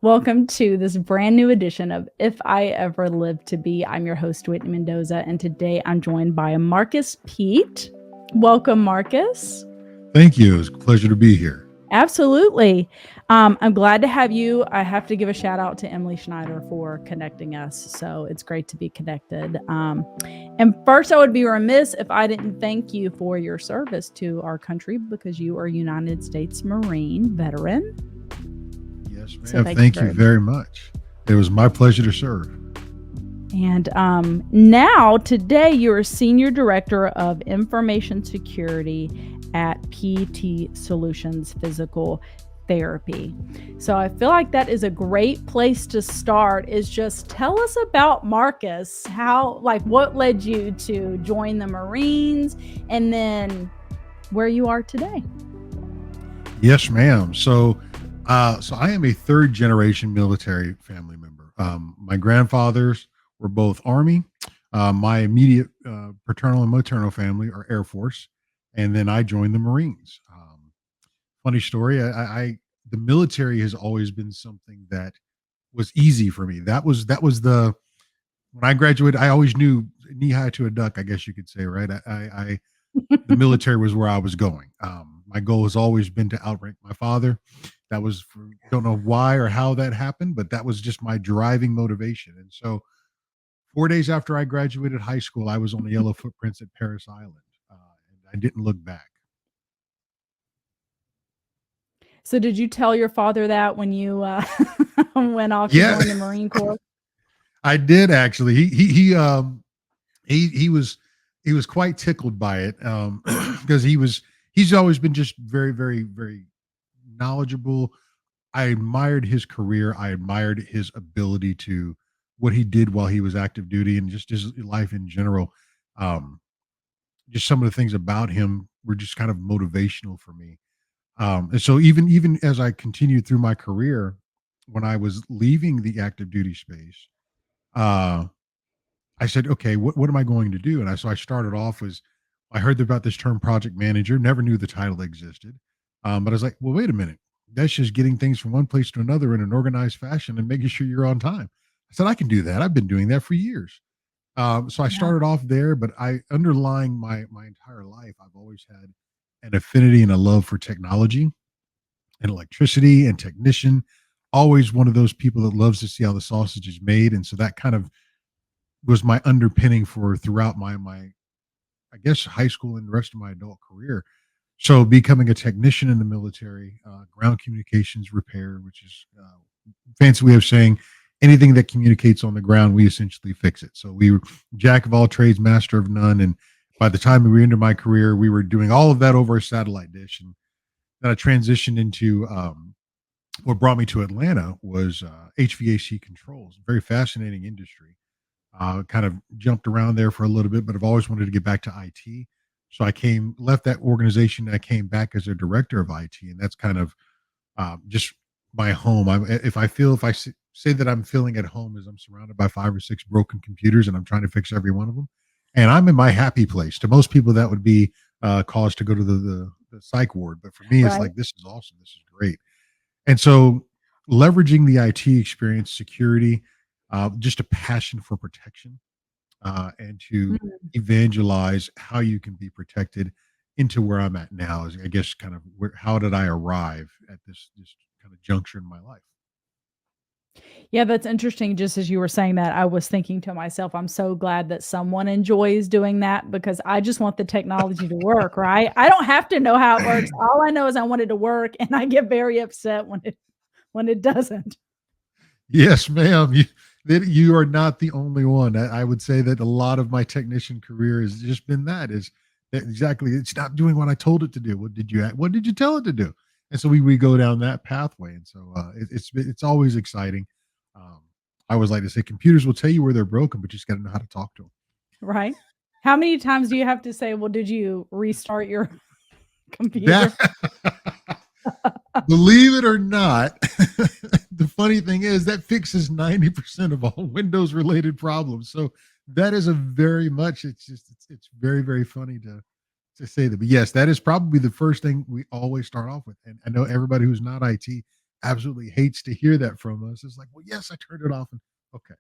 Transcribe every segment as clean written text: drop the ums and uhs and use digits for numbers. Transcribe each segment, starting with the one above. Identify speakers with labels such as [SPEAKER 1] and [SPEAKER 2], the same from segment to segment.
[SPEAKER 1] Welcome to this brand new edition of If I Ever Live to Be. I'm your host, Whitney Mendoza, and today I'm joined by Marcus Peet. Welcome, Marcus.
[SPEAKER 2] Thank you. It's a pleasure to be here.
[SPEAKER 1] Absolutely. I'm glad to have you. I have to give a shout out to Emily Schneider for connecting us. So it's great to be connected. And first, I would be remiss if I didn't thank you for your service to our country because you are a United States Marine veteran.
[SPEAKER 2] Yes, ma'am. So thank you very much. It was my pleasure to serve.
[SPEAKER 1] And now, today, you're Senior Director of Information Security at PT Solutions Physical Therapy. So I feel like that is a great place to start, is just tell us about Marcus, what led you to join the Marines and then where you are today.
[SPEAKER 2] Yes, ma'am. So I am a third generation military family member. My grandfathers were both Army. My immediate paternal and maternal family are Air Force. And then I joined the Marines. Funny story. The military has always been something that was easy for me. That was when I graduated, I always knew knee high to a duck, I guess you could say, right? The military was where I was going. My goal has always been to outrank my father. That was don't know why or how that happened, but that was just my driving motivation. And so 4 days after I graduated high school, I was on the yellow footprints at Paris Island. And I didn't look back.
[SPEAKER 1] So did you tell your father that when you went off to join the Marine Corps?
[SPEAKER 2] I did actually. He was quite tickled by it because he's always been just very, very, very knowledgeable. I admired his career. I admired his ability to what he did while he was active duty and just his life in general. Just some of the things about him were just kind of motivational for me. And so even as I continued through my career, when I was leaving the active duty space, I said, okay, what am I going to do? So I started off I heard about this term project manager, never knew the title existed. But I was like, well, wait a minute. That's just getting things from one place to another in an organized fashion and making sure you're on time. I said, I can do that. I've been doing that for years. So I started off there, but underlying my entire life, I've always had an affinity and a love for technology and electricity and technician. Always one of those people that loves to see how the sausage is made. And so that kind of was my underpinning for throughout my I guess high school and the rest of my adult career. So becoming a technician in the military, ground communications repair, which is fancy way of saying anything that communicates on the ground, we essentially fix it. So we were jack of all trades, master of none. And by the time we were into my career, we were doing all of that over a satellite dish. And then I transitioned into what brought me to Atlanta was HVAC controls, very fascinating industry. Kind of jumped around there for a little bit, but I've always wanted to get back to IT. So left that organization. And I came back as a director of IT, and that's kind of just my home. If I say that I'm feeling at home, as I'm surrounded by 5 or 6 broken computers, and I'm trying to fix every one of them, and I'm in my happy place. To most people, that would be cause to go to the psych ward, but for me, it's like, this is awesome. This is great. And so, leveraging the IT experience, security, just a passion for protection, and to evangelize how you can be protected into where I'm at now is, I guess, kind of how did I arrive at this kind of juncture in my life?
[SPEAKER 1] Yeah, that's interesting. Just as you were saying that, I was thinking to myself, I'm so glad that someone enjoys doing that because I just want the technology to work, right? I don't have to know how it works. All I know is I want it to work, and I get very upset when it doesn't.
[SPEAKER 2] Yes, ma'am. You are not the only one. I would say that a lot of my technician career has just been that exactly. It's not doing what I told it to do. What did you tell it to do? And so we go down that pathway. And so it's always exciting. I always like to say computers will tell you where they're broken, but you just got to know how to talk to them.
[SPEAKER 1] Right. How many times do you have to say, well, did you restart your computer?
[SPEAKER 2] Believe it or not, the funny thing is that fixes 90% of all Windows related problems. So that is it's very, very funny to say that. But yes, that is probably the first thing we always start off with. And I know everybody who's not IT absolutely hates to hear that from us. It's like, well, yes, I turned it off. And okay,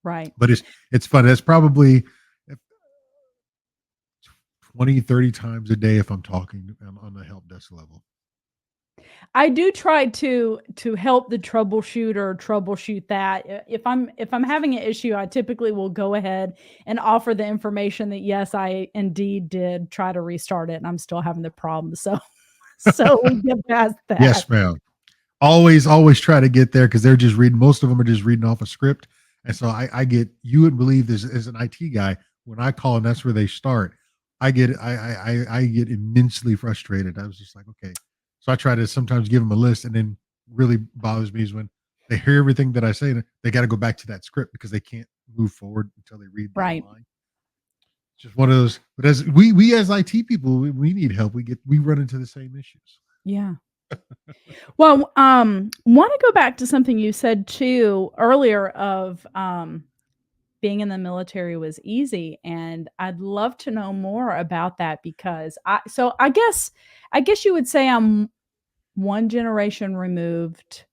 [SPEAKER 1] Right.
[SPEAKER 2] but it's fun. That's probably 20, 30 times a day if I'm talking on the help desk level.
[SPEAKER 1] I do try to help the troubleshooter troubleshoot that. If I'm having an issue, I typically will go ahead and offer the information that yes, I indeed did try to restart it and I'm still having the problem. So so we get past that.
[SPEAKER 2] Yes, ma'am. Always try to get there because they're just reading. Most of them are just reading off a script, and so I get. You wouldn't believe this as an IT guy when I call and that's where they start. I get immensely frustrated. I was just like, okay, so I try to sometimes give them a list, and then really bothers me is when they hear everything that I say, and they got to go back to that script because they can't move forward until they read that
[SPEAKER 1] Right.
[SPEAKER 2] line. It's just one of those. But as we as IT people, we need help. We run into the same issues.
[SPEAKER 1] Yeah. Well, want to go back to something you said too earlier of being in the military was easy, and I'd love to know more about that because I guess you would say I'm one generation removed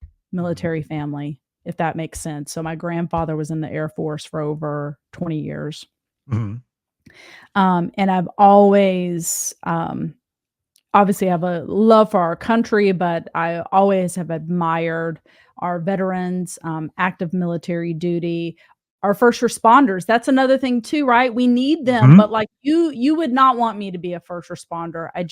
[SPEAKER 2] Mhm.
[SPEAKER 1] military family, if that makes sense. So my grandfather was in the Air Force for over 20 years.
[SPEAKER 2] Mhm.
[SPEAKER 1] And I've always obviously have a love for our country, but I always have admired our veterans, active military duty, our first responders. That's another thing too, right? We need them,
[SPEAKER 2] Mhm.
[SPEAKER 1] but like you would not want me to be a first responder. I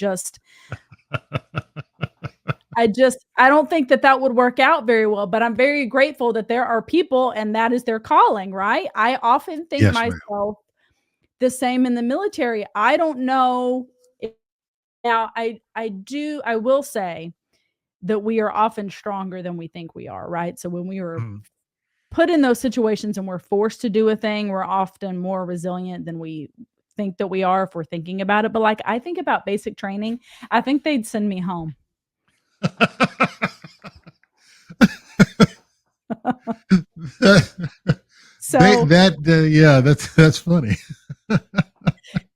[SPEAKER 1] don't think that that would work out very well, but I'm very grateful that there are people and that is their calling, right? I often think
[SPEAKER 2] Yes, ma'am.
[SPEAKER 1] myself the same in the military. I don't know if, now I will say that we are often stronger than we think we are, right? So when we are
[SPEAKER 2] Mhm.
[SPEAKER 1] put in those situations and we're forced to do a thing, we're often more resilient than we think that we are if we're thinking about it. But like I think about basic training, I think they'd send me home.
[SPEAKER 2] they
[SPEAKER 1] So
[SPEAKER 2] that yeah, that's funny.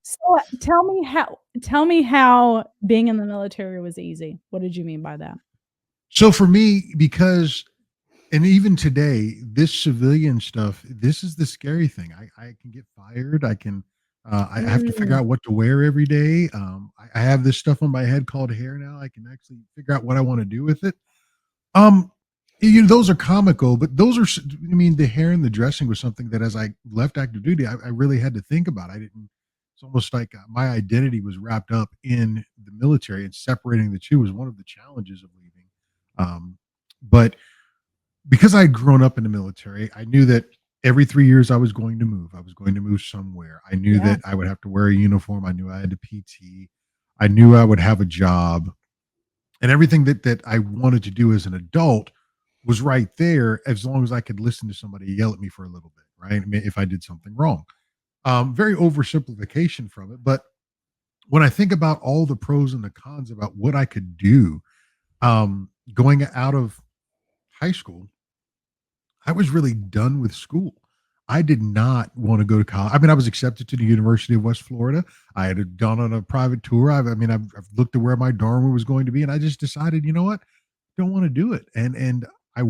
[SPEAKER 1] so tell me how being in the military was easy. What did you mean by that?
[SPEAKER 2] So for me, because and even today, this civilian stuff, this is the scary thing. I can get fired. I have to figure
[SPEAKER 1] Mm,
[SPEAKER 2] out what to wear every day. I have this stuff on my head called hair now. I can actually figure out what I want to do with it. Um, those are comical, but those are. I mean, the hair and the dressing was something that, as I left active duty, I really had to think about. I didn't. It's almost like my identity was wrapped up in the military, and separating the two was one of the challenges of leaving. But because I had grown up in the military, I knew that every 3 years I was going to move. I was going to move somewhere. I knew
[SPEAKER 1] yeah.
[SPEAKER 2] that I would have to wear a uniform. I knew I had to PT. I knew I would have a job, and everything that I wanted to do as an adult was right there as long as I could listen to somebody yell at me for a little bit, right? I mean, if I did something wrong. Very oversimplification from it, but when I think about all the pros and the cons about what I could do, going out of high school, I was really done with school. I did not want to go to college. I mean, I was accepted to the University of West Florida. I had gone on a private tour. I've looked at where my dorm room was going to be, and I just decided, you know what, don't want to do it. And I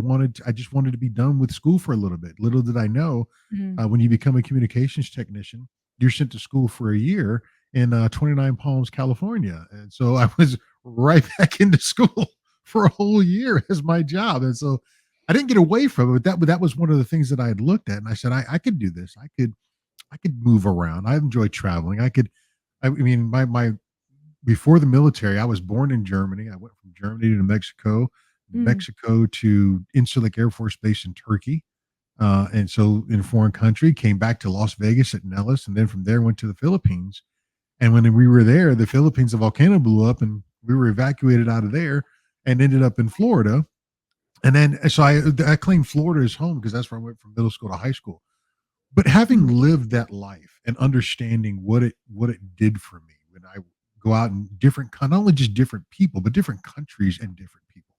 [SPEAKER 2] just wanted to be done with school for a little bit. Little did I know,
[SPEAKER 1] Mhm.
[SPEAKER 2] when you become a communications technician, you're sent to school for a year in 29 Palms, California, and so I was right back into school for a whole year as my job, and so I didn't get away from it. But that was one of the things that I had looked at, and I said I could do this. I could move around. I enjoy traveling. I mean, my before the military, I was born in Germany. I went from Germany to
[SPEAKER 1] Mm,
[SPEAKER 2] Mexico to Incirlik Air Force Base in Turkey. And so in a foreign country, came back to Las Vegas at Nellis, and then from there went to the Philippines. And when we were there, the Philippines, a volcano blew up, and we were evacuated out of there and ended up in Florida. And then so I claim Florida as home because that's where I went from middle school to high school. But having
[SPEAKER 1] mm,
[SPEAKER 2] lived that life and understanding what it did for me when I go out in different, not only just different people, but different countries and different people,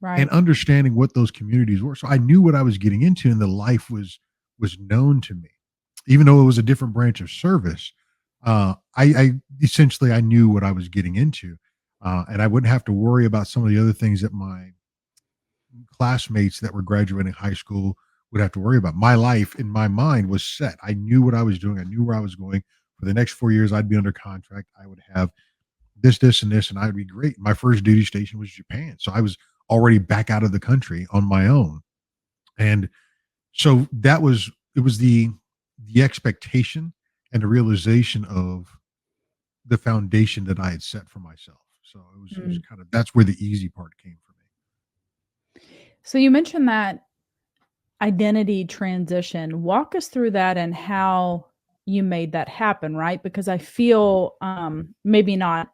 [SPEAKER 2] and
[SPEAKER 1] right.
[SPEAKER 2] understanding what those communities were, so I knew what I was getting into, and the life was known to me, even though it was a different branch of service. I essentially I knew what I was getting into, and I wouldn't have to worry about some of the other things that my classmates that were graduating high school would have to worry about. My life in my mind was set. I knew what I was doing. I knew where I was going. For the next 4 years, I'd be under contract. I would have this, and this, and I would be great. My first duty station was Japan. So I was already back out of the country on my own. And so that was, it was the expectation and the realization of the foundation that I had set for myself. So it was
[SPEAKER 1] Mm.
[SPEAKER 2] kind of, that's where the easy part came for me.
[SPEAKER 1] So you mentioned that identity transition. Walk us through that and how you made that happen, right? Because I feel maybe not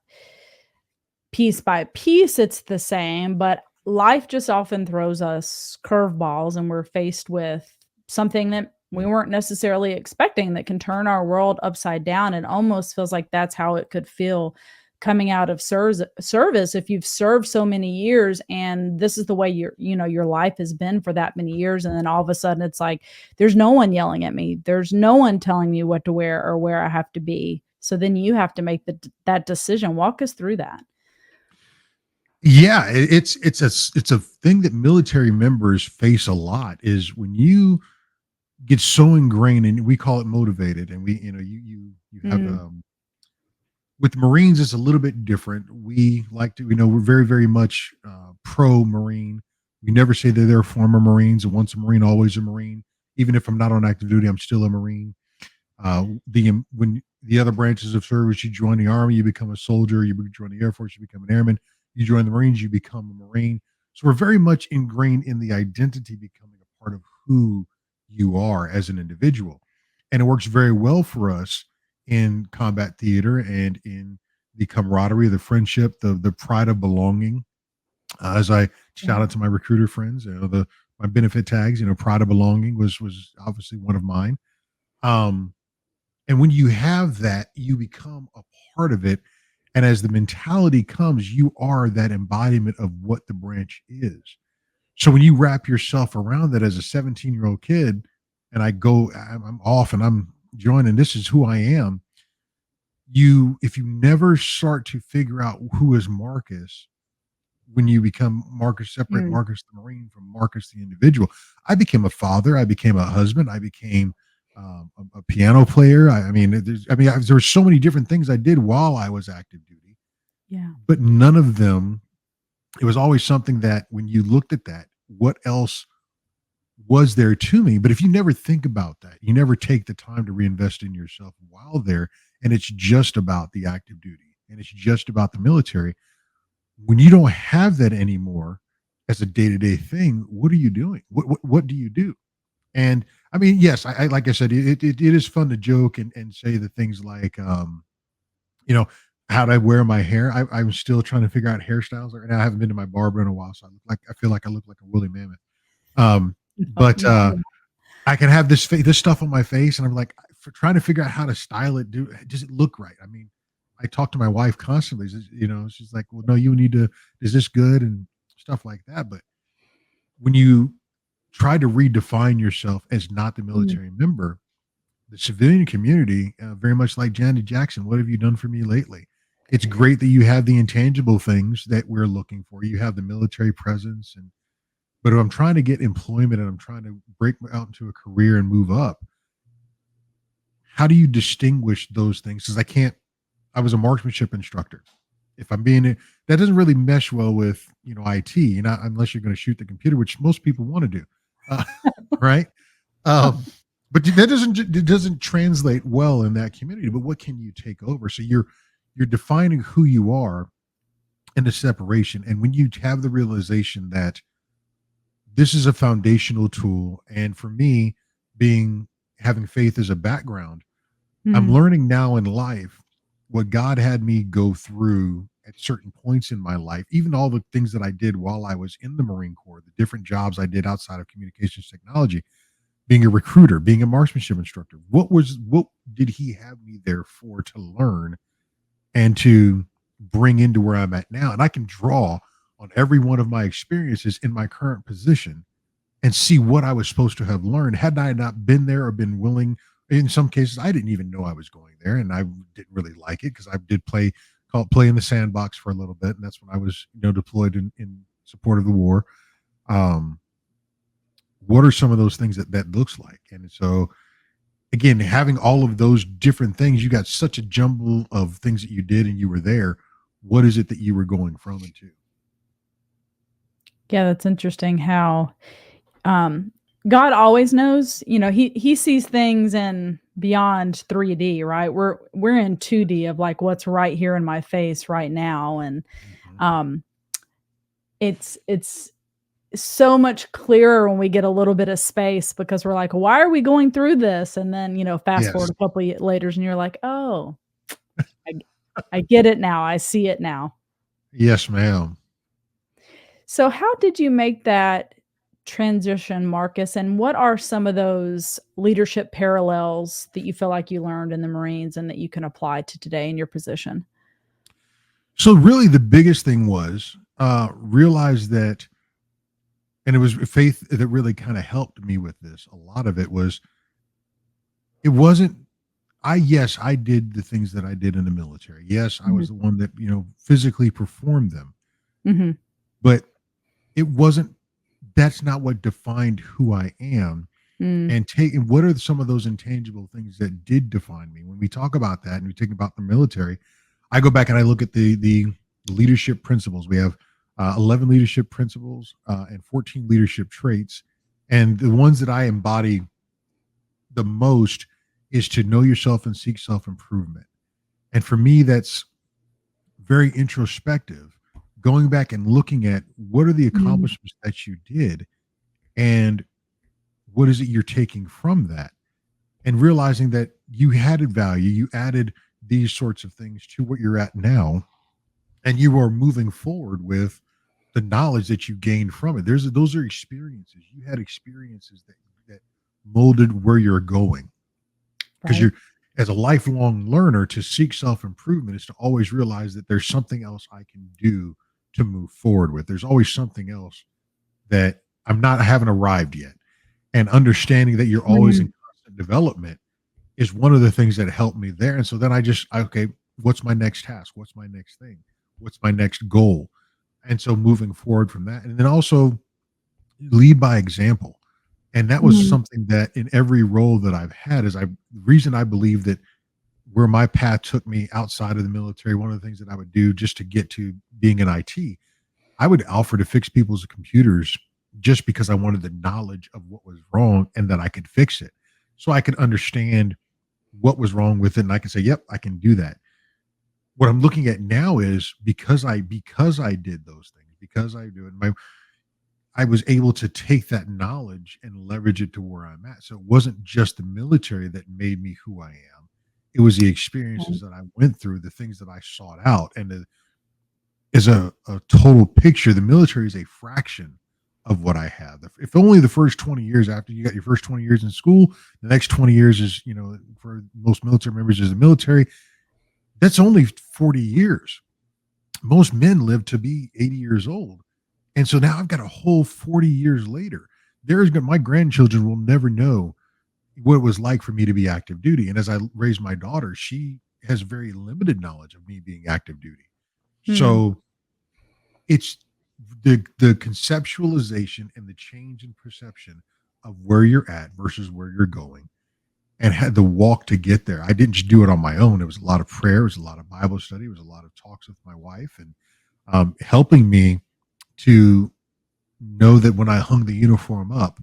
[SPEAKER 1] piece by piece it's the same, but life just often throws us curveballs and we're faced with something that we weren't necessarily expecting that can turn our world upside down. It almost feels like that's how it could feel coming out of service if you've served so many years and this is the way your life has been for that many years, and then all of a sudden it's like there's no one yelling at me, there's no one telling me what to wear or where I have to be, so then you have to make that decision. Walk us through that.
[SPEAKER 2] Yeah, it's a thing that military members face a lot is when you get so ingrained, and we call it motivated, and we, you have
[SPEAKER 1] Mm,
[SPEAKER 2] with Marines, it's a little bit different. We like to, we're very, very much pro Marine. We never say that they're former Marines. Once a Marine, always a Marine. Even if I'm not on active duty, I'm still a Marine. The when the other branches of service, you join the Army, you become a soldier. You join the Air Force, you become an airman. You join the Marines, you become a Marine. So we're very much ingrained in the identity becoming a part of who you are as an individual, and it works very well for us in combat theater and in the camaraderie, the friendship, the pride of belonging. As I shout
[SPEAKER 1] yeah.
[SPEAKER 2] out to my recruiter friends, the my benefit tags, pride of belonging was obviously one of mine. Um, and when you have that, you become a part of it. And as the mentality comes, you are that embodiment of what the branch is. So when you wrap yourself around that as a 17-year-old kid, and I'm off and I'm joining, this is who I am. If you never start to figure out who is Marcus, when you become Marcus, separate
[SPEAKER 1] Mm,
[SPEAKER 2] Marcus the Marine from Marcus the individual. I became a father. I became a husband. I became a piano player. There were so many different things I did while I was active duty,
[SPEAKER 1] yeah.
[SPEAKER 2] but none of them. It was always something that when you looked at that, what else was there to me? But if you never think about that, you never take the time to reinvest in yourself while there, and it's just about the active duty and it's just about the military. When you don't have that anymore as a day-to-day thing, what are you doing? What do you do? And I mean, yes, I like I said, it is fun to joke and say the things like, you know, how do I wear my hair? I'm still trying to figure out hairstyles right now. I haven't been to my barber in a while, so I feel like I look like a woolly mammoth. Um,
[SPEAKER 1] No,
[SPEAKER 2] but I can have this stuff on my face, and I'm like, for trying to figure out how to style it. Does it look right? I mean, I talk to my wife constantly. She's like, "Well, no, you need to. Is this good?" and stuff like that. But when you try to redefine yourself as not the
[SPEAKER 1] mm,
[SPEAKER 2] military member, the civilian community, very much like Janet Jackson, what have you done for me lately? It's great that you have the intangible things that we're looking for. You have the military presence, but if I'm trying to get employment and I'm trying to break out into a career and move up, how do you distinguish those things? Because I was a marksmanship instructor. If I'm being, that doesn't really mesh well with, IT, unless you're going to shoot the computer, which most people want to do. Uh, right. Um, but it doesn't translate well in that community. But what can you take over? So you're defining who you are in the separation. And when you have the realization that this is a foundational tool, and for me, being having faith as a background, I'm
[SPEAKER 1] mm,
[SPEAKER 2] learning now in life what God had me go through at certain points in my life, even all the things that I did while I was in the Marine Corps, the different jobs I did outside of communications technology, being a recruiter, being a marksmanship instructor. What did he have me there for, to learn and to bring into where I'm at now? And I can draw on every one of my experiences in my current position and see what I was supposed to have learned had I not been there or been willing. In some cases, I didn't even know I was going there, and I didn't really like it because I did play in the sandbox for a little bit, and that's when I was deployed in support of the war. Um, what are some of those things that looks like? And so again, having all of those different things, you got such a jumble of things that you did and you were there. What is it that you were going from and to?
[SPEAKER 1] Yeah, that's interesting how um God always knows, he sees things in beyond 3D, right? We're in 2D of like what's right here in my face right now. And
[SPEAKER 2] Mhm.
[SPEAKER 1] um it's so much clearer when we get a little bit of space because we're like, why are we going through this? And then, fast
[SPEAKER 2] Yes.
[SPEAKER 1] forward a couple later and you're like, oh, I, I get it now. I see it now.
[SPEAKER 2] Yes, ma'am.
[SPEAKER 1] So, how did you make that transition, Marcus? And what are some of those leadership parallels that you feel like you learned in the Marines and that you can apply to today in your position?
[SPEAKER 2] So really the biggest thing was realize that, and it was faith that really kind of helped me with this. A lot of it was, it wasn't, yes, I did the things that I did in the military. Yes, I
[SPEAKER 1] Mhm,
[SPEAKER 2] was the one that, physically performed them,
[SPEAKER 1] mhm,
[SPEAKER 2] but it wasn't, that's not what defined who I am.
[SPEAKER 1] mm,
[SPEAKER 2] And taking, what are some of those intangible things that did define me? When we talk about that and we think about the military, I go back and I look at the leadership principles. We have 11 leadership principles and 14 leadership traits, and the ones that I embody the most is to know yourself and seek self improvement. And for me, that's very introspective. Going back and looking at what are the
[SPEAKER 1] mm,
[SPEAKER 2] accomplishments that you did, and what is it you're taking from that, and realizing that you added value, you added these sorts of things to what you're at now, and you are moving forward with the knowledge that you gained from it. Those are experiences. You had experiences that molded where you're going, because
[SPEAKER 1] right.
[SPEAKER 2] you're, as a lifelong learner, to seek self improvement is to always realize that there's something else I can do to move forward with. There's always something else that I haven't arrived yet, and understanding that you're always
[SPEAKER 1] Mm,
[SPEAKER 2] in constant development is one of the things that helped me there. And so then okay, what's my next task? What's my next thing? What's my next goal? And so moving forward from that, and then also lead by example. And that was
[SPEAKER 1] mm,
[SPEAKER 2] something that in every role that I've had is, the reason I believe that where my path took me outside of the military, one of the things that I would do just to get to being in IT, I would offer to fix people's computers just because I wanted the knowledge of what was wrong and that I could fix it. So I could understand what was wrong with it, and I can say, "Yep, I can do that." What I'm looking at now is, because I did those things, because I do it, I was able to take that knowledge and leverage it to where I'm at. So it wasn't just the military that made me who I am. It was the experiences
[SPEAKER 1] right.
[SPEAKER 2] that I went through, the things that I sought out, and as a total picture, the military is a fraction of what I have. If only the first 20 years, after you got your first 20 years in school, the next 20 years is, for most military members, is the military. That's only 40 years. Most men live to be 80 years old. And so now I've got a whole 40 years later. My grandchildren will never know what it was like for me to be active duty. And as I raise my daughter, she has very limited knowledge of me being active duty.
[SPEAKER 1] Mm,
[SPEAKER 2] So it's the conceptualization and the change in perception of where you're at versus where you're going, and had the walk to get there. I didn't just do it on my own. It was a lot of prayer, it was a lot of Bible study, it was a lot of talks with my wife, and helping me to know that when I hung the uniform up,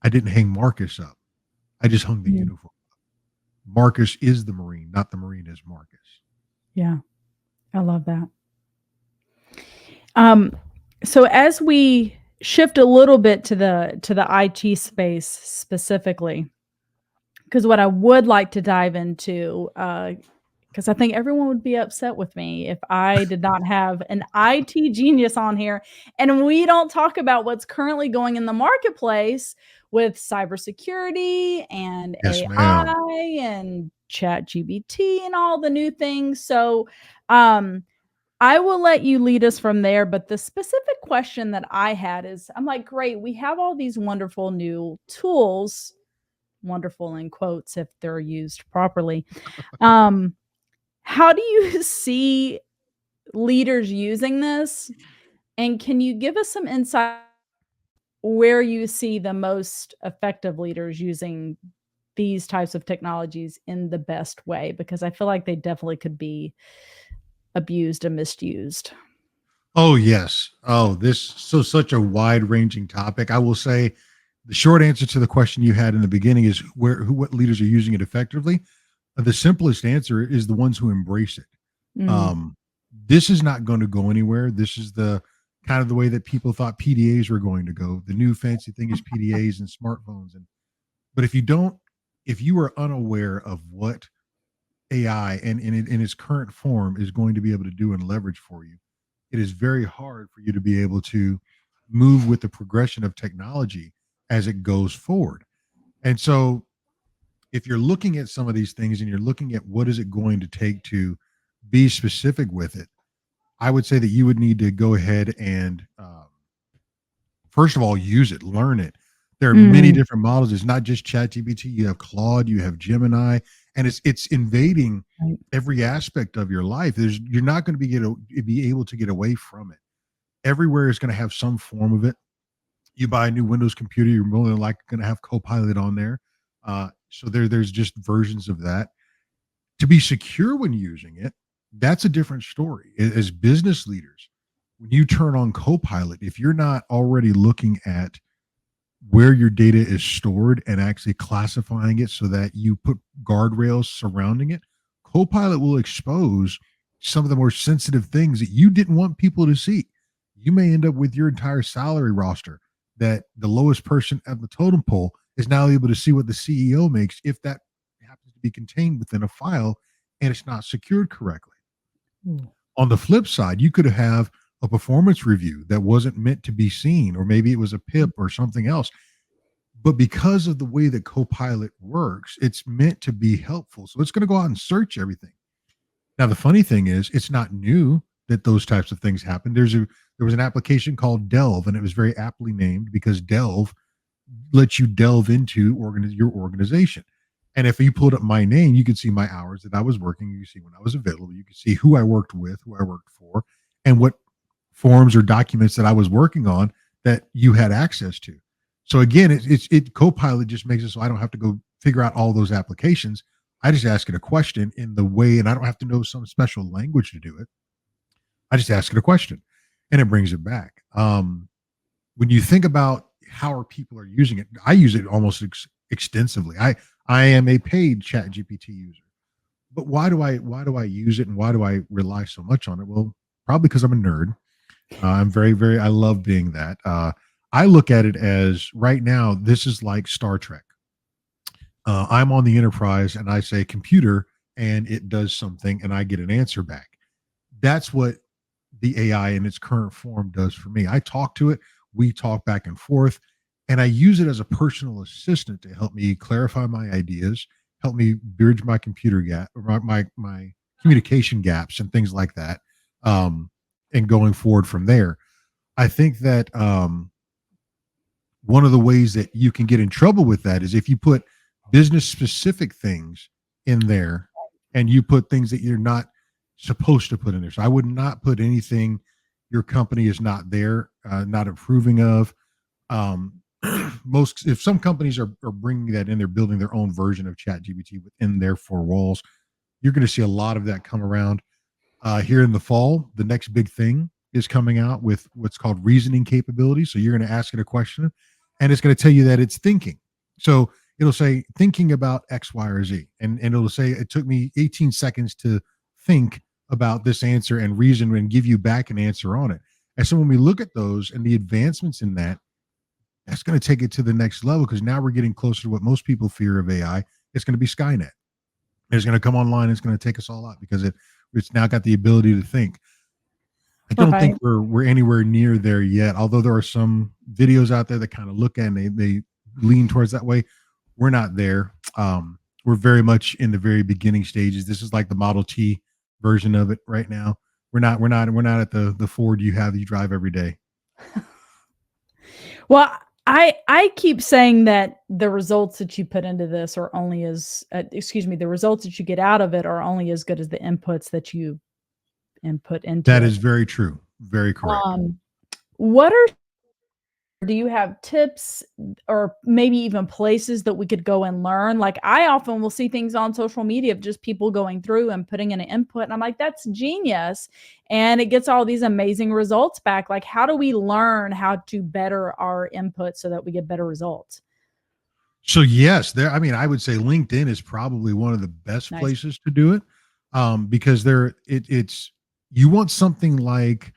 [SPEAKER 2] I didn't hang Marcus up. I just hung the
[SPEAKER 1] mm,
[SPEAKER 2] uniform. Marcus is the Marine, not the Marine is Marcus.
[SPEAKER 1] yeah, I love that. Um, so as we shift a little bit to the IT space specifically, because what I would like to dive into, because I think everyone would be upset with me if I did not have an IT genius on here, and we don't talk about what's currently going in the marketplace with cybersecurity and
[SPEAKER 2] Yes, ma'am.
[SPEAKER 1] AI and ChatGPT and all the new things. So, um, I will let you lead us from there. But the specific question that I had is I'm like, great, we have all these wonderful new tools, wonderful in quotes if they're used properly. Um, how do you see leaders using this? And can you give us some insight where you see the most effective leaders using these types of technologies in the best way, because I feel like they definitely could be abused and misused.
[SPEAKER 2] Oh, yes. Oh, this so such a wide-ranging topic. I will say the short answer to the question you had in the beginning is what leaders are using it effectively. The simplest answer is the ones who embrace it.
[SPEAKER 1] Mm,
[SPEAKER 2] Um, this is not going to go anywhere. This is the kind of the way that people thought PDAs were going to go. The new fancy thing is PDAs and smartphones. And but if you are unaware of what AI and in its current form is going to be able to do and leverage for you, it is very hard for you to be able to move with the progression of technology as it goes forward. And so if you're looking at some of these things and you're looking at what is it going to take to be specific with it, I would say that you would need to go ahead and first of all use it, learn it. There are many
[SPEAKER 1] mm,
[SPEAKER 2] different models. It's not just ChatGPT. You have Claude, you have Gemini, and it's invading
[SPEAKER 1] right.
[SPEAKER 2] every aspect of your life. You're not going to be able to get away from it. Everywhere is going to have some form of it. You buy a new Windows computer, you're more than likely going to have Copilot on there. So there's just versions of that. To be secure when using it, that's a different story. As business leaders, when you turn on Copilot, if you're not already looking at where your data is stored and actually classifying it so that you put guardrails surrounding it, Copilot will expose some of the more sensitive things that you didn't want people to see. You may end up with your entire salary roster that the lowest person at the totem pole is now able to see what the CEO makes if that happens to be contained within a file and it's not secured correctly.
[SPEAKER 1] Ooh.
[SPEAKER 2] On the flip side, you could have a performance review that wasn't meant to be seen, or maybe it was a PIP or something else. But because of the way that Copilot works, it's meant to be helpful. So it's going to go out and search everything. Now, the funny thing is, it's not new that those types of things happen. There was an application called Delve, and it was very aptly named because Delve lets you delve into your organization. And if you pulled up my name, you could see my hours that I was working. You could see when I was available. You could see who I worked with, who I worked for, and what forms or documents that I was working on that you had access to. So again, Copilot just makes it so I don't have to go figure out all those applications. I just ask it a question in the way, and I don't have to know some special language to do it. I just ask it a question, and it brings it back. When you think about how are people are using it, I use it almost extensively. I am a paid Chat GPT user, but why do I use it and why do I rely so much on it? Well, probably because I'm a nerd. I'm very I love being that. I look at it as right now this is like Star Trek. I'm on the Enterprise and I say computer and it does something and I get an answer back. That's what the AI in its current form does for me. I talk to it, we talk back and forth, and I use it as a personal assistant to help me clarify my ideas, help me bridge my computer gap, or my communication gaps, and things like that. And going forward from there, I think that one of the ways that you can get in trouble with that is if you put business specific things in there and you put things that you're not supposed to put in there. So I would not put anything your company is not there, not approving of. Um, most, if some companies are bringing that in, they're building their own version of ChatGPT within their four walls. You're going to see a lot of that come around here in the fall. The next big thing is coming out with what's called reasoning capability. So you're going to ask it a question and it's going to tell you that it's thinking. So it'll say thinking about X, Y, or Z. And it'll say it took me 18 seconds to think about this answer and reason and give you back an answer on it. And so when we look at those and the advancements in that, that's going to take it to the next level because now we're getting closer to what most people fear of AI. It's going to be Skynet. It's going to come online. It's going to take us all out because it's now got the ability to think. I don't think
[SPEAKER 1] Right.
[SPEAKER 2] we're anywhere near there yet. Although there are some videos out there that kind of look at and they lean towards that way. We're not there. We're very much in the very beginning stages. This is like the Model T version of it right now. We're not at the Ford you drive every day.
[SPEAKER 1] Well, I keep saying that the results that you put into this are only as excuse me, the results that you get out of it are only as good as the inputs that you input into
[SPEAKER 2] That
[SPEAKER 1] it.
[SPEAKER 2] is very true. Very correct.
[SPEAKER 1] Um, what are do you have tips or maybe even places that we could go and learn? Like, I often will see things on social media of just people going through and putting in an input, and I'm like, that's genius. And it gets all these amazing results back. Like, how do we learn how to better our input so that we get better results?
[SPEAKER 2] So yes, there. I mean, I would say LinkedIn is probably one of the best
[SPEAKER 1] Nice.
[SPEAKER 2] places to do it, because it's you want something like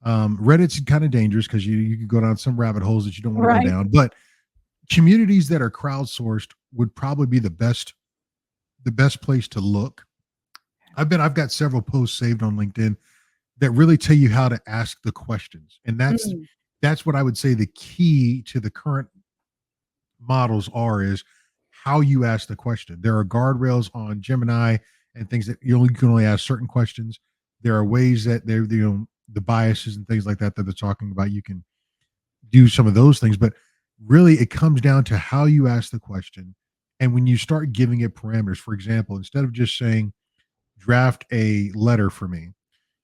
[SPEAKER 2] Reddit's kind of dangerous because you could go down some rabbit holes that you don't want to go
[SPEAKER 1] Right.
[SPEAKER 2] down. But communities that are crowdsourced would probably be the best place to look. I've got several posts saved on LinkedIn that really tell you how to ask the questions, and
[SPEAKER 1] Mm,
[SPEAKER 2] that's what I would say the key to the current models are is how you ask the question. There are guardrails on Gemini and things that you can only ask certain questions. There are ways that they're the biases and things like that that they're talking about. You can do some of those things, but really it comes down to how you ask the question. And when you start giving it parameters, for example, instead of just saying draft a letter for me,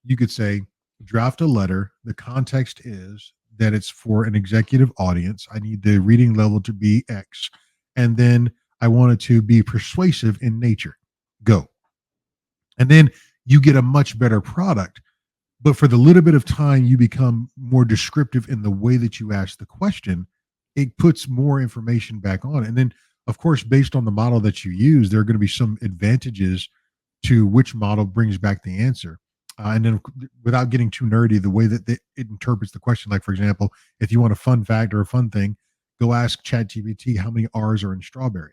[SPEAKER 2] you could say draft a letter. The context is that it's for an executive audience. I need the reading level to be X. And then I want it to be persuasive in nature. Go. And then you get a much better product. But for the little bit of time you become more descriptive in the way that you ask the question, it puts more information back on. And then, of course, based on the model that you use, there are going to be some advantages to which model brings back the answer. And then, without getting too nerdy, the way that it interprets the question, like, for example, if you want a fun fact or a fun thing, go ask ChatGPT how many R's are in strawberry,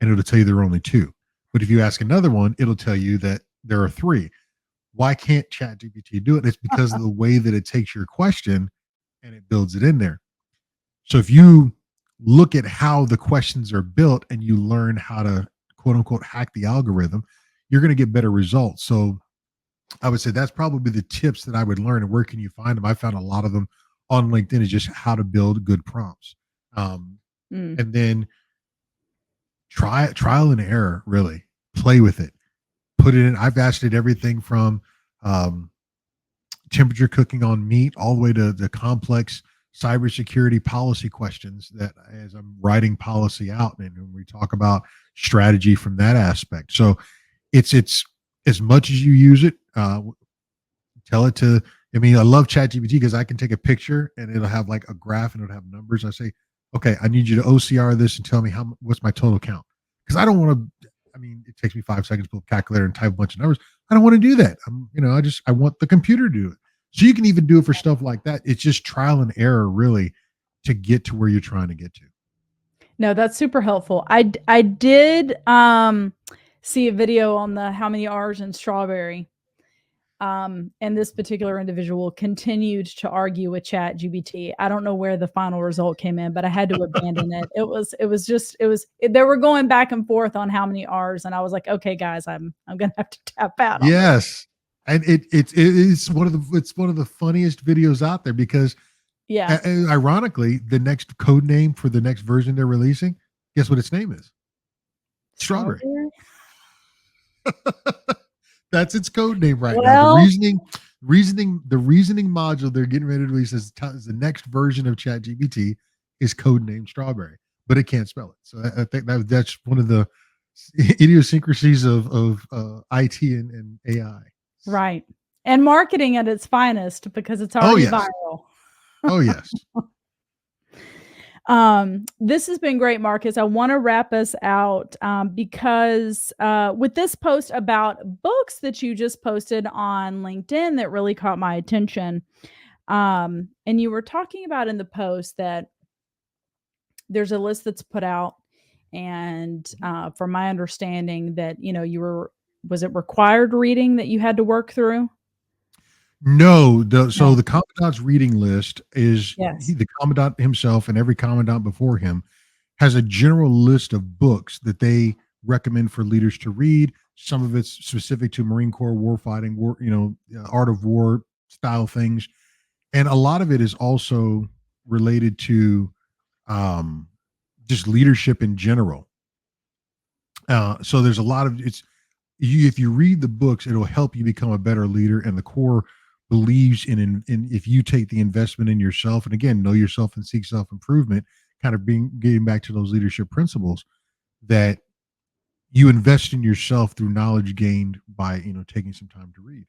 [SPEAKER 2] and it'll tell you there are only two. But if you ask another one, it'll tell you that there are three. Why can't ChatGPT do it? It's because of the way that it takes your question and it builds it in there. So if you look at how the questions are built and you learn how to quote unquote hack the algorithm, you're going to get better results. So I would say that's probably the tips that I would learn. And where can you find them? I found a lot of them on LinkedIn is just how to build good prompts. Um,
[SPEAKER 1] mm.
[SPEAKER 2] and then trial and error, really play with it, put it in. I've asked it everything from um, temperature cooking on meat all the way to the complex cybersecurity policy questions that as I'm writing policy out and we talk about strategy from that aspect. So it's as much as you use it, tell it to, I mean, I love ChatGPT because I can take a picture and it'll have like a graph and it'll have numbers. I say, okay, I need you to OCR this and tell me what's my total count. Because I don't want to, I mean, it takes me 5 seconds to pull a calculator and type a bunch of numbers. I don't want to do that. I want the computer to do it. So you can even do it for stuff like that. It's just trial and error, really, to get to where you're trying to get to.
[SPEAKER 1] No, that's super helpful. I did see a video on the how many R's in strawberry. And this particular individual continued to argue with ChatGPT. I don't know where the final result came in, but I had to abandon it. They were going back and forth on how many R's, and I was like, okay, guys, I'm gonna have to tap out on this.
[SPEAKER 2] Yes. And it's one of the funniest videos out there because
[SPEAKER 1] Yeah.
[SPEAKER 2] ironically, the next code name for the next version they're releasing, guess what its name is? Strawberry.
[SPEAKER 1] Strawberry?
[SPEAKER 2] That's its code name right now.
[SPEAKER 1] Well,
[SPEAKER 2] The reasoning module they're getting ready to release is the next version of ChatGPT is code named Strawberry, but it can't spell it. So I think that's one of the idiosyncrasies of IT and AI.
[SPEAKER 1] right. And marketing at its finest because it's
[SPEAKER 2] Oh
[SPEAKER 1] already
[SPEAKER 2] yes,
[SPEAKER 1] viral.
[SPEAKER 2] oh yes.
[SPEAKER 1] This has been great, Marcus. I want to wrap us out because with this post about books that you just posted on LinkedIn that really caught my attention. And you were talking about in the post that there's a list that's put out. And from my understanding, that, was it required reading that you had to work through?
[SPEAKER 2] No, so
[SPEAKER 1] No.
[SPEAKER 2] the commandant's reading list is
[SPEAKER 1] Yes.
[SPEAKER 2] the commandant himself and every commandant before him has a general list of books that they recommend for leaders to read. Some of it's specific to Marine Corps warfighting, art of war style things, and a lot of it is also related to um, just leadership in general. So there's a lot of it's you if you read the books, it'll help you become a better leader. And the core believes in if you take the investment in yourself, and again, know yourself and seek self improvement, kind of being getting back to those leadership principles, that you invest in yourself through knowledge gained by taking some time to read.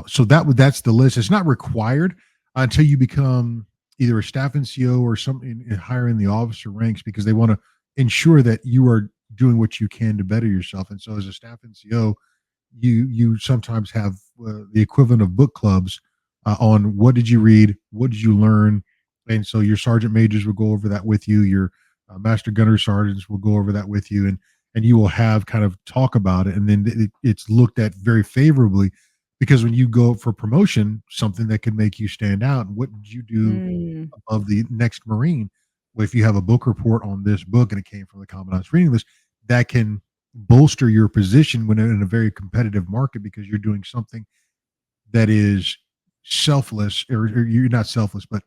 [SPEAKER 2] So that's the list. It's not required until you become either a staff NCO or something higher in the officer ranks, because they want to ensure that you are doing what you can to better yourself. And so, as a staff NCO, you sometimes have the equivalent of book clubs on what did you read, what did you learn, and so your sergeant majors will go over that with you. Your master gunner sergeants will go over that with you, and you will have kind of talk about it, and then it's looked at very favorably, because when you go for promotion, something that could make you stand out, and what did you do
[SPEAKER 1] Mm,
[SPEAKER 2] above the next Marine? Well, if you have a book report on this book and it came from the commandant's reading list, that can bolster your position when in a very competitive market, because you're doing something that is selfless, or you're not selfless, but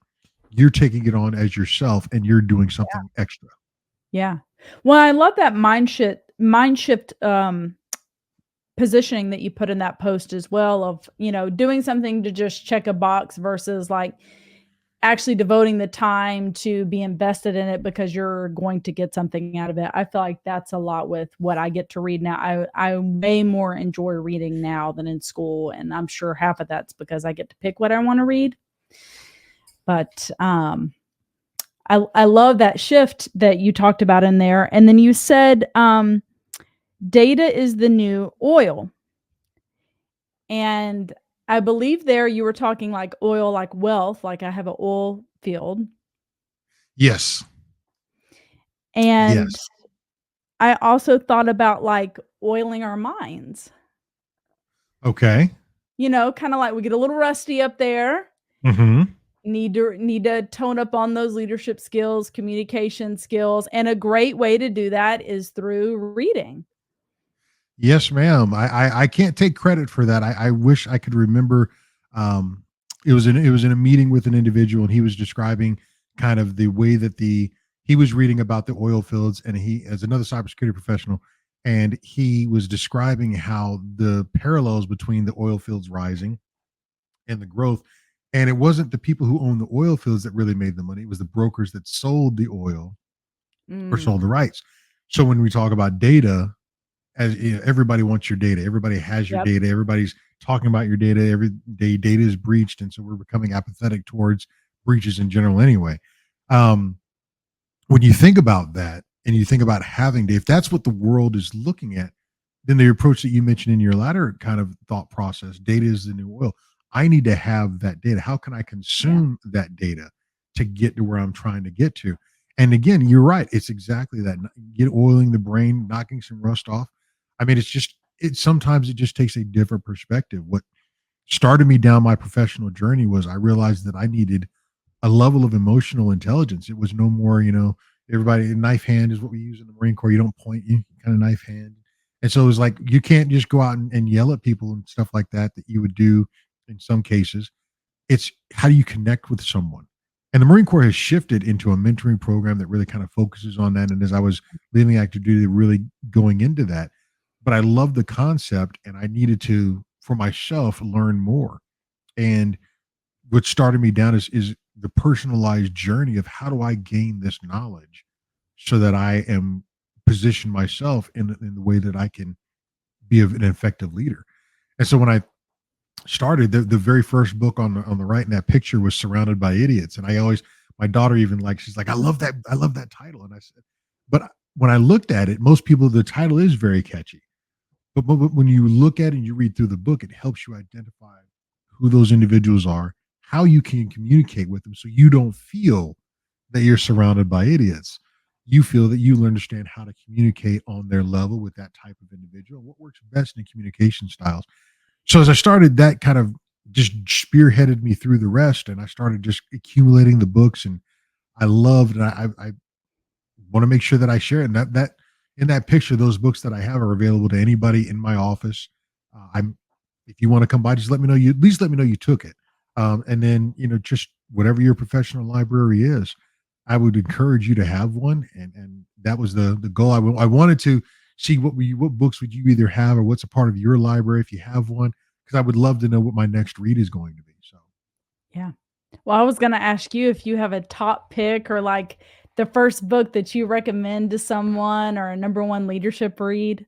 [SPEAKER 2] you're taking it on as yourself and you're doing something extra.
[SPEAKER 1] yeah. Well, I love that mind shift, positioning that you put in that post as well of, doing something to just check a box versus, like, actually devoting the time to be invested in it because you're going to get something out of it. I feel like that's a lot with what I get to read now. I way more enjoy reading now than in school, and I'm sure half of that's because I get to pick what I wanna read. But, I love that shift that you talked about in there, and then you said, data is the new oil. And I believe there you were talking like oil, like wealth, like I have an oil field.
[SPEAKER 2] Yes.
[SPEAKER 1] And
[SPEAKER 2] Yes.
[SPEAKER 1] I also thought about like oiling our minds,
[SPEAKER 2] Okay.
[SPEAKER 1] kind of like we get a little rusty up there.
[SPEAKER 2] Hmm.
[SPEAKER 1] Need to tone up on those leadership skills, communication skills, and a great way to do that is through reading.
[SPEAKER 2] Yes, ma'am. I can't take credit for that. I wish I could remember. Um, it was in a meeting with an individual, and he was describing kind of the way that the he was reading about the oil fields, and he, as another cybersecurity professional, and he was describing how the parallels between the oil fields rising and the growth, and it wasn't the people who own the oil fields that really made the money. It was the brokers that sold the oil or sold
[SPEAKER 1] Mm,
[SPEAKER 2] the rights. So when we talk about data, as everybody wants your data, everybody has your
[SPEAKER 1] yep.
[SPEAKER 2] data, everybody's talking about your data every day. Data is breached, and so we're becoming apathetic towards breaches in general anyway. um, when you think about that, and you think about having data, if that's what the world is looking at, then the approach that you mentioned in your latter kind of thought process, data is the new oil. I need to have that data. How can I
[SPEAKER 1] Yeah.
[SPEAKER 2] consume that data to get to where I'm trying to get to? And again, you're right. It's exactly that. Get oiling the brain, knocking some rust off. I mean, it sometimes it just takes a different perspective. What started me down my professional journey was I realized that I needed a level of emotional intelligence. It was no more, everybody, knife hand is what we use in the Marine Corps. You don't point, you kind of knife hand. And so it was like, you can't just go out and yell at people and stuff like that you would do in some cases. It's how do you connect with someone? And the Marine Corps has shifted into a mentoring program that really kind of focuses on that. And as I was leaving active duty, really going into that. But I love the concept, and I needed to, for myself, learn more. And what started me down is the personalized journey of how do I gain this knowledge so that I am position myself in the way that I can be an effective leader. And so when I started, the very first book on the right in that picture was Surrounded by Idiots. And I always, my daughter even, like, she's like, I love that title. And I said, but when I looked at it, most people, the title is very catchy. But when you look at it and you read through the book, it helps you identify who those individuals are, how you can communicate with them so you don't feel that you're surrounded by idiots. You feel that you understand how to communicate on their level with that type of individual, what works best in communication styles. So as I started, that kind of just spearheaded me through the rest, and I started just accumulating the books, and I loved, and I want to make sure that I share it. And that in that picture, those books that I have are available to anybody in my office. I'm If you want to come by, just let me know. You at least let me know you took it, and then just whatever your professional library is, I would encourage you to have one. And that was the goal. I wanted to see what books would you either have, or what's a part of your library if you have one, because I would love to know what my next read is going to be.
[SPEAKER 1] Yeah. Well, I was gonna ask you if you have a top pick or, like, the first book that you recommend to someone or a number 1 leadership read.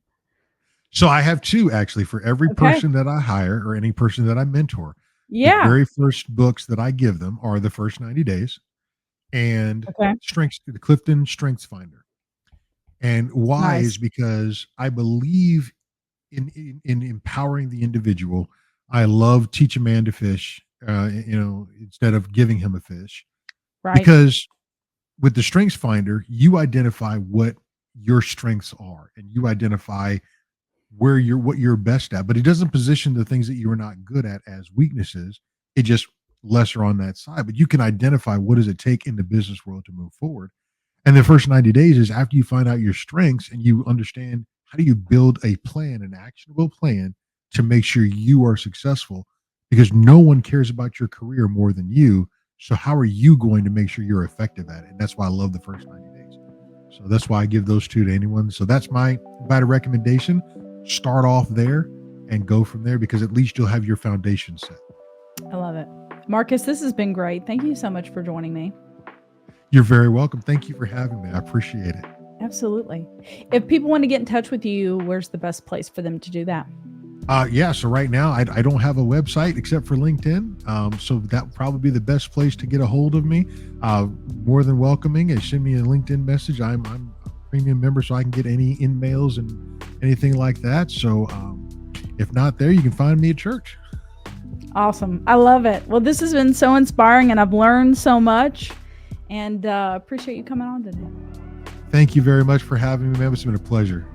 [SPEAKER 2] So I have two actually for every
[SPEAKER 1] Okay.
[SPEAKER 2] person that I hire or any person that I mentor. The
[SPEAKER 1] Yeah.
[SPEAKER 2] very first books that I give them are the first 90 days and
[SPEAKER 1] Okay.
[SPEAKER 2] the Clifton Strengths Finder. And why is
[SPEAKER 1] Nice.
[SPEAKER 2] because I believe in empowering the individual. I love teach a man to fish, instead of giving him a fish,
[SPEAKER 1] Right.
[SPEAKER 2] because with the strengths finder, you identify what your strengths are and you identify where you're what you're best at, but it doesn't position the things that you are not good at as weaknesses. It just lesser on that side, but you can identify what does it take in the business world to move forward. And the first 90 days is after you find out your strengths and you understand how do you build a plan, an actionable plan to make sure you are successful, because no one cares about your career more than you. So how are you going to make sure you're effective at it? And that's why I love the first 90 days. So that's why I give those two to anyone. So that's my better recommendation. Start off there and go from there, because at least you'll have your foundation set.
[SPEAKER 1] I love it. Marcus, this has been great. Thank you so much for joining me.
[SPEAKER 2] You're very welcome. Thank you for having me. I appreciate it.
[SPEAKER 1] Absolutely. If people want to get in touch with you, where's the best place for them to do that?
[SPEAKER 2] Yeah. So right now, I don't have a website except for LinkedIn. So that would probably be the best place to get a hold of me. More than welcoming, and send me a LinkedIn message. I'm a premium member, so I can get any emails and anything like that. So if not there, you can find me at church.
[SPEAKER 1] Awesome. I love it. Well, this has been so inspiring and I've learned so much, and appreciate you coming on today.
[SPEAKER 2] Thank you very much for having me, ma'am. It's been a pleasure.